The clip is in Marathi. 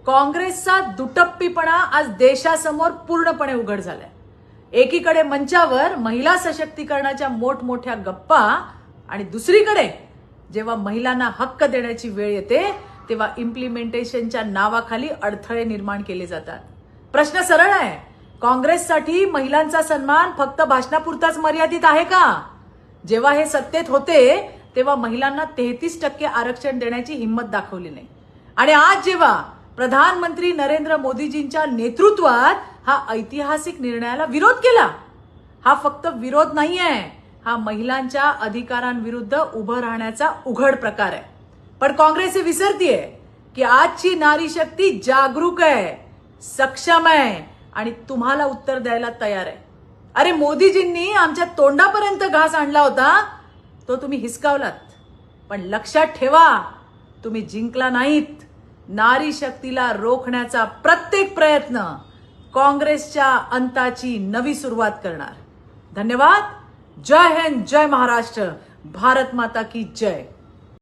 काँग्रेसचा दुटप्पीपणा आज देशासमोर पूर्णपणे उघड झालाय. एकीकडे मंचावर महिला सशक्तीकरणाच्या मोठमोठ्या गप्पा आणि दुसरीकडे जेव्हा महिलांना हक्क देण्याची वेळ येते तेव्हा इम्प्लिमेंटेशनच्या नावाखाली अडथळे निर्माण केले जातात. प्रश्न सरळ आहे, काँग्रेससाठी महिलांचा सन्मान फक्त भाषणापुरताच मर्यादित आहे का? जेव्हा हे सत्तेत होते तेव्हा महिलांना 33% आरक्षण देण्याची हिंमत दाखवली नाही. आणि आज जेव्हा प्रधानमंत्री नरेंद्र मोदीजींच्या नेतृत्वात हा ऐतिहासिक निर्णयाला विरोध केला, हा फक्त विरोध नाहीये, हा महिलांच्या अधिकारांविरुद्ध उभं राहण्याचा उघड प्रकार आहे. पण काँग्रेस हे विसरतीये की आजची नारी शक्ती जागरूक आहे, सक्षम आहे आणि तुम्हाला उत्तर द्यायला तयार आहे. अरे मोदीजींनी आमच्या तोंडापर्यंत घास आणला होता, तो तुम्ही हिसकावलात. पण लक्षात ठेवा, तुम्ही जिंकला नाहीत. नारी शक्तीला रोखण्याचा प्रत्येक प्रयत्न काँग्रेसच्या अंताची नवी सुरुवात करणार. धन्यवाद. जय हिंद, जय महाराष्ट्र, भारत माता की जय.